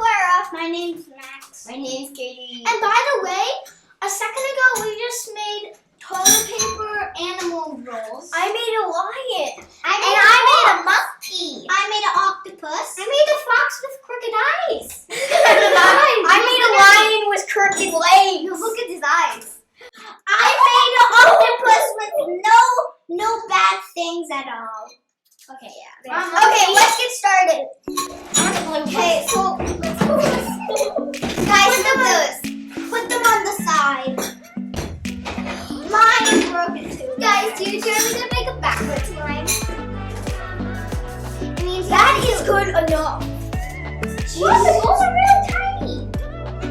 Clara. My name's Max. My name's Katie. And by the way, a second ago we just made toilet paper animal rolls. I made a lion. I made a monkey. I made an octopus. I made a fox with crooked eyes. I made a lion with crooked legs. Look at his eyes. I made an octopus with no bad things at all. Okay, yeah. Okay, let's get started. Okay, so guys, put them on the side. Mine is broken too. Guys, do you two are gonna make a backwards line? It means That is good enough. What? The balls are really tiny.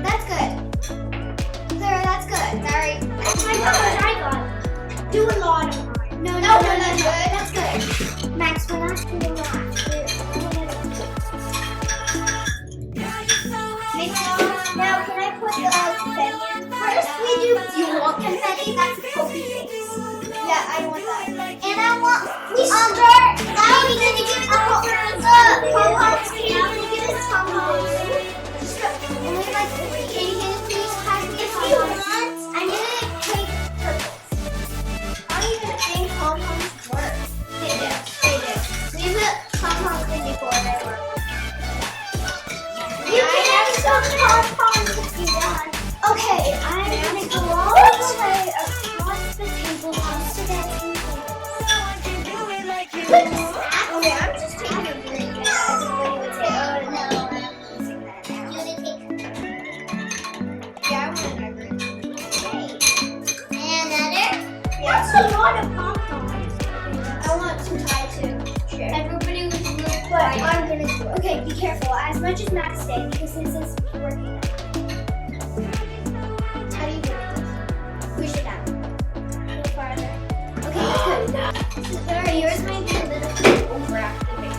That's good. Clara, that's good. Sorry. That's my God, I got. Do a lot of mine. No, that's good. Max, we're not doing that. Now, can I put the confetti in? First, we do. You want confetti? That's the Kobe face. Yeah, I want that. And I want. We start. Now we're gonna give the pom-poms. Can you give us pom-poms? Only like 3. Can you please pass me a pom-pom? I'm gonna take purples. I don't even think pom-poms work. They do. We put pom-poms in before they work. You can have some pom-poms if you want. Okay, I'm gonna go all the way across the table just to get some things. Okay, I'm just taking a drink. That's a lot of pom-poms. I want to try to. Sure. Everybody was really quiet. I'm gonna do it. Okay, be careful. As much as Max said, because this is working. How do you do this? Push it down. A little farther. Okay, good. Clara, yours might be a little overactivated.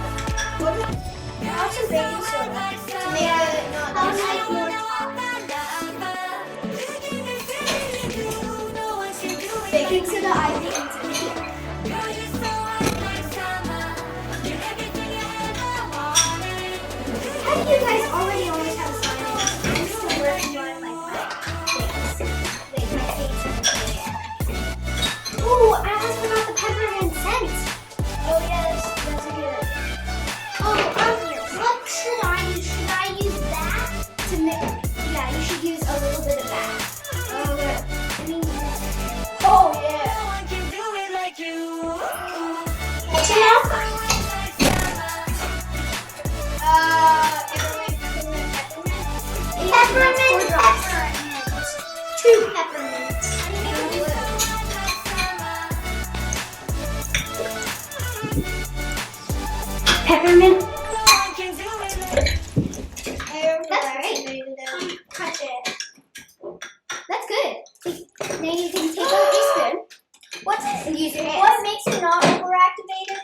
Add some baking soda to make it not like more hot. Baking soda, I think it's good. How do you guys already always have science? I'm still working on my things. Like my face and the hair. Ooh, I almost forgot the peppermint scent. Oh yes, that's a good. What should I use? Should I use that to make? Yeah, you should use a little bit of that. Oh yeah. What's enough? Peppermint. 2 peppermints. Peppermint. That's great. Touch it. That's good. Now you can take a teaspoon. What's this? Use your hands. What makes it not overactivated?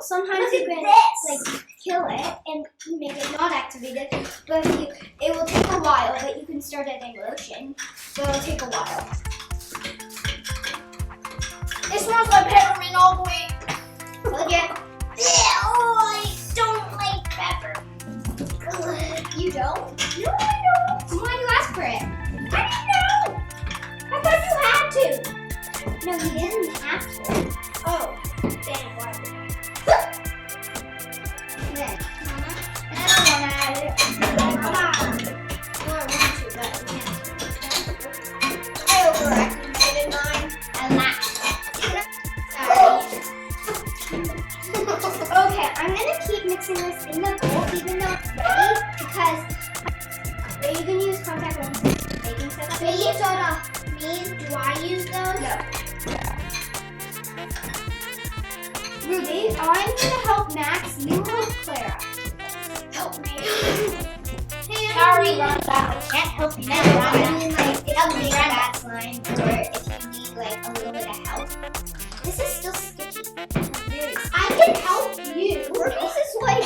Sometimes you can like kill it and make it not activated, but it will take a while. But you can start it in motion, so it'll take a while. It smells like peppermint all the way. Look at. Oh, I don't like pepper. You don't? No, I don't. Why do you ask for it? I didn't know. I thought you had to. No, you didn't have to. Oh, dang, why? Then, Mama, I don't want to add it. Mama, I want to, but we can't. I overactivated mine. I laughed. Okay, I'm gonna keep mixing this in the bowl, even though it's ready, because you can use contact lenses. Baking soda. Baking soda. Do I use those? No. Ruby, I'm gonna help Max. You help Clara. Help me. Hey, Sorry, Ron, I can't help you now. I mean, like, if you need that slime, or if you need, like, a little bit of help. This is still sticky. I can help you. Ruby's is like...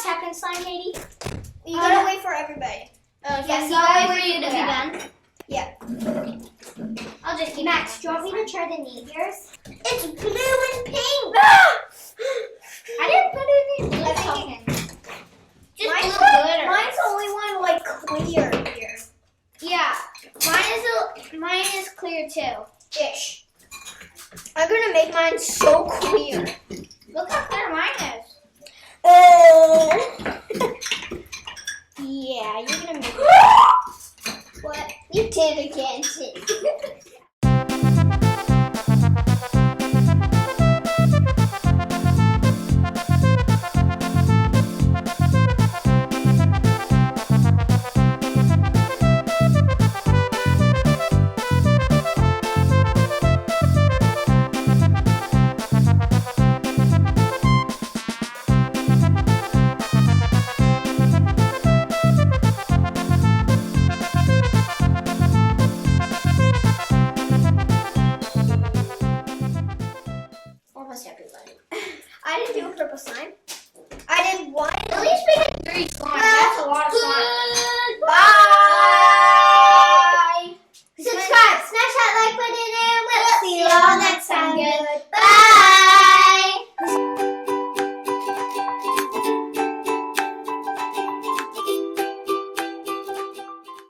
Second slime, Katie? You gotta wait for everybody. Yes, you gotta wait for you to be done. keep Max, do you want me to try to name yours? It's blue and pink. I didn't put any blue tokens. Just Mine's, blue glitter. mine's the only one like clear here. Yeah, mine is clear too. Ish. I'm gonna make mine so clear. Look how clear mine is. Yeah, you're gonna make it. What? You did it again. Almost everybody. I didn't do a purple slime. I did one. At least we did 3 slimes. That's a lot of slimes.